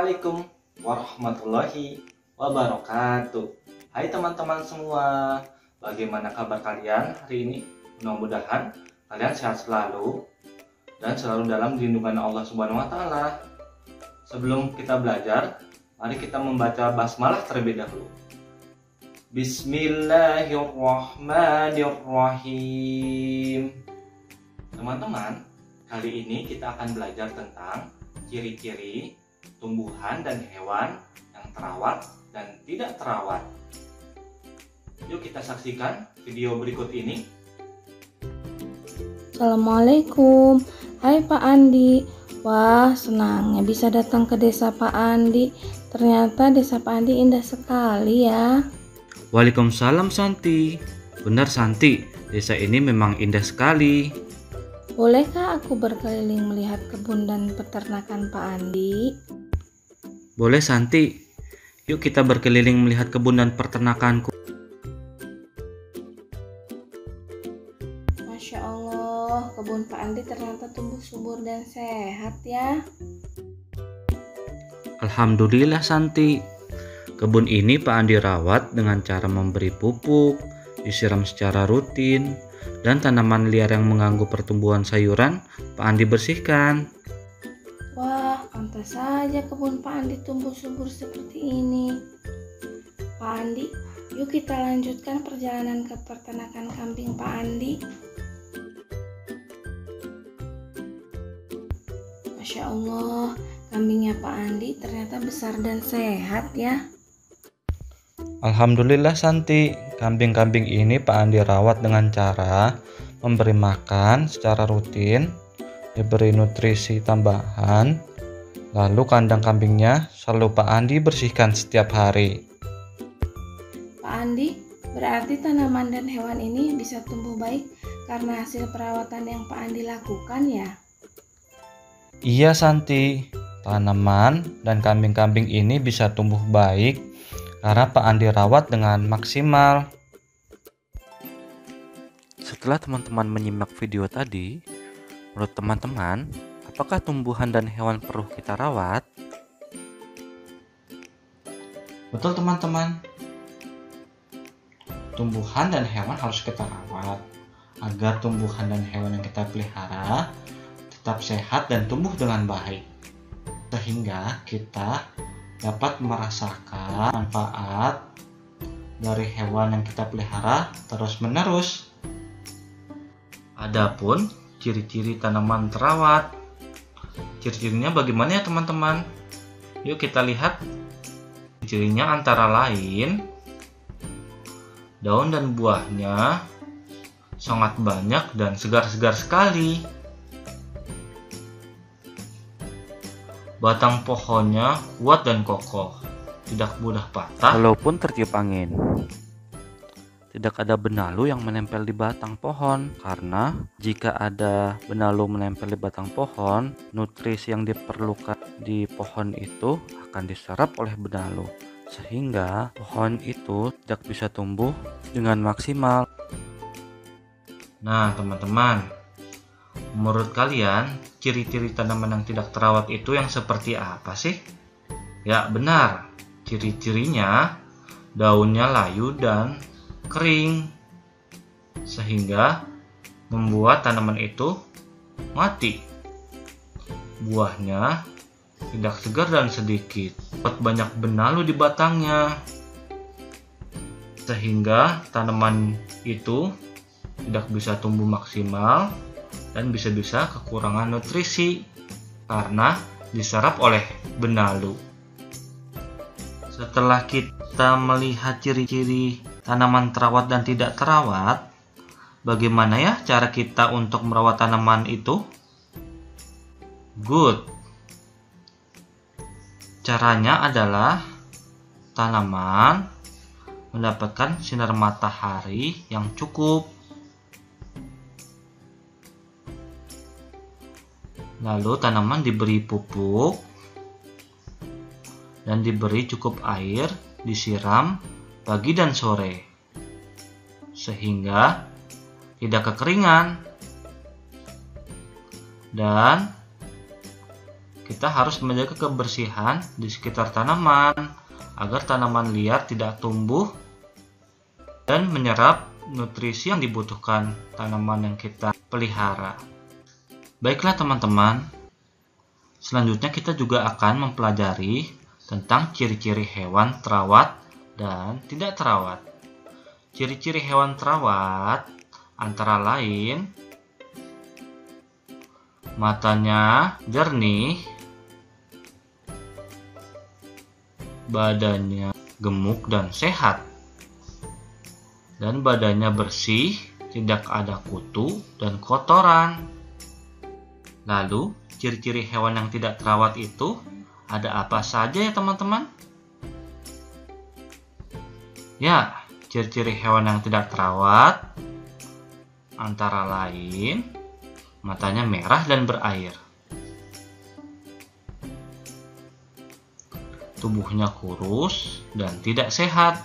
Assalamualaikum warahmatullahi wabarakatuh. Hai teman-teman semua, bagaimana kabar kalian hari ini? Mudah-mudahan kalian sehat selalu dan selalu dalam lindungan Allah Subhanahu wa Ta'ala. Sebelum kita belajar, mari kita membaca basmalah terlebih dahulu. Bismillahirrahmanirrahim. Teman-teman, kali ini kita akan belajar tentang ciri-ciri tumbuhan dan hewan yang terawat dan tidak terawat. Yuk kita saksikan video berikut ini. Assalamualaikum. Hai Pak Andi. Wah, senangnya bisa datang ke desa Pak Andi. Ternyata desa Pak Andi indah sekali ya. Waalaikumsalam Santi. Benar Santi, desa ini memang indah sekali. Bolehkah aku berkeliling melihat kebun dan peternakan Pak Andi? Boleh Santi. Yuk kita berkeliling melihat kebun dan peternakanku. Masya Allah, kebun Pak Andi ternyata tumbuh subur dan sehat ya. Alhamdulillah Santi. Kebun ini Pak Andi rawat dengan cara memberi pupuk, disiram secara rutin, dan tanaman liar yang mengganggu pertumbuhan sayuran Pak Andi bersihkan. Wah, pantas saja kebun Pak Andi tumbuh subur seperti ini. Pak Andi, yuk kita lanjutkan perjalanan ke peternakan kambing Pak Andi. Masya Allah, kambingnya Pak Andi ternyata besar dan sehat ya. Alhamdulillah Santi, kambing-kambing ini Pak Andi rawat dengan cara memberi makan secara rutin, diberi nutrisi tambahan, lalu kandang kambingnya selalu Pak Andi bersihkan setiap hari. Pak Andi, berarti tanaman dan hewan ini bisa tumbuh baik karena hasil perawatan yang Pak Andi lakukan ya? Iya Santi, tanaman dan kambing-kambing ini bisa tumbuh baik karena Pak Andi rawat dengan maksimal. Setelah teman-teman menyimak video tadi, menurut teman-teman, apakah tumbuhan dan hewan perlu kita rawat? Betul teman-teman, tumbuhan dan hewan harus kita rawat agar tumbuhan dan hewan yang kita pelihara tetap sehat dan tumbuh dengan baik, sehingga kita dapat merasakan manfaat dari hewan yang kita pelihara terus-menerus. Adapun ciri-ciri tanaman terawat, ciri-cirinya bagaimana ya teman-teman? Yuk kita lihat. Cirinya antara lain daun dan buahnya sangat banyak dan segar-segar sekali. Batang pohonnya kuat dan kokoh, tidak mudah patah Walaupun tertiup angin. Tidak ada benalu yang menempel di batang pohon, karena jika ada benalu menempel di batang pohon, nutrisi yang diperlukan di pohon itu akan diserap oleh benalu, sehingga pohon itu tidak bisa tumbuh dengan maksimal. Nah teman-teman, menurut kalian ciri-ciri tanaman yang tidak terawat itu yang seperti apa sih? Ya benar, ciri-cirinya daunnya layu dan kering, sehingga membuat tanaman itu mati. Buahnya tidak segar dan sedikit, banyak benalu di batangnya, sehingga tanaman itu tidak bisa tumbuh maksimal dan bisa-bisa kekurangan nutrisi karena diserap oleh benalu. Setelah kita melihat ciri-ciri tanaman terawat dan tidak terawat, bagaimana ya cara kita untuk merawat tanaman itu? Good. Caranya adalah tanaman mendapatkan sinar matahari yang cukup. Lalu tanaman diberi pupuk dan diberi cukup air, disiram pagi dan sore, sehingga tidak kekeringan. Dan kita harus menjaga kebersihan di sekitar tanaman agar tanaman liar tidak tumbuh dan menyerap nutrisi yang dibutuhkan tanaman yang kita pelihara. Baiklah teman-teman, selanjutnya kita juga akan mempelajari tentang ciri-ciri hewan terawat dan tidak terawat. Ciri-ciri hewan terawat antara lain matanya jernih, badannya gemuk dan sehat, dan badannya bersih, tidak ada kutu dan kotoran. Lalu, ciri-ciri hewan yang tidak terawat itu ada apa saja ya teman-teman? Ya, ciri-ciri hewan yang tidak terawat antara lain matanya merah dan berair, tubuhnya kurus dan tidak sehat,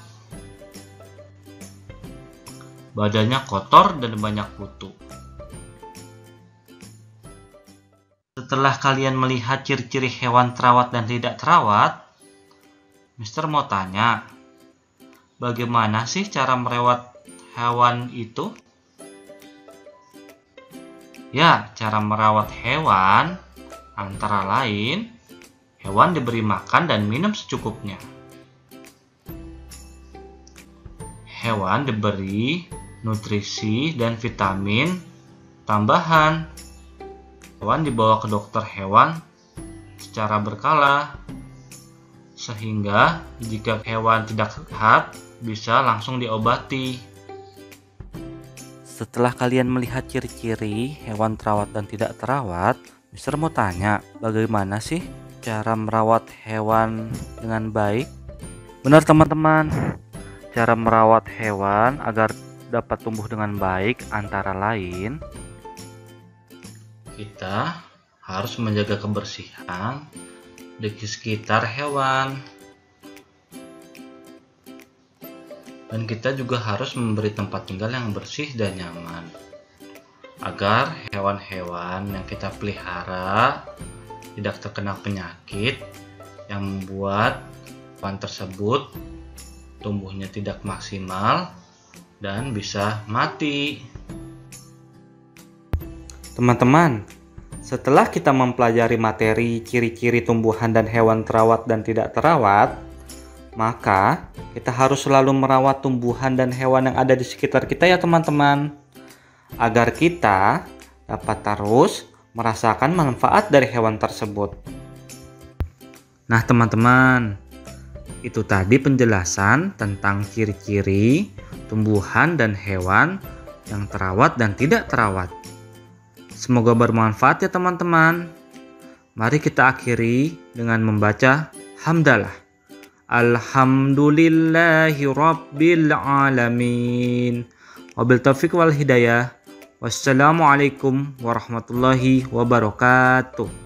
badannya kotor dan banyak kutu. Setelah kalian melihat ciri-ciri hewan terawat dan tidak terawat, Mister mau tanya, bagaimana sih cara merawat hewan itu? Ya, cara merawat hewan antara lain, hewan diberi makan dan minum secukupnya. Hewan diberi nutrisi dan vitamin tambahan. Hewan dibawa ke dokter hewan secara berkala, sehingga jika hewan tidak sehat bisa langsung diobati. Setelah kalian melihat ciri-ciri hewan terawat dan tidak terawat, Mister mau tanya, bagaimana sih cara merawat hewan dengan baik? Benar teman-teman, cara merawat hewan agar dapat tumbuh dengan baik antara lain, kita harus menjaga kebersihan di sekitar hewan. Dan kita juga harus memberi tempat tinggal yang bersih dan nyaman, agar hewan-hewan yang kita pelihara tidak terkena penyakit yang membuat hewan tersebut tumbuhnya tidak maksimal dan bisa mati. Teman-teman, setelah kita mempelajari materi ciri-ciri tumbuhan dan hewan terawat dan tidak terawat, maka kita harus selalu merawat tumbuhan dan hewan yang ada di sekitar kita ya teman-teman, agar kita dapat terus merasakan manfaat dari hewan tersebut. Nah teman-teman, itu tadi penjelasan tentang ciri-ciri tumbuhan dan hewan yang terawat dan tidak terawat. Semoga bermanfaat ya teman-teman. Mari kita akhiri dengan membaca hamdalah. Alhamdulillahi Rabbil Alamin. Wabil taufiq wal hidayah. Wassalamualaikum warahmatullahi wabarakatuh.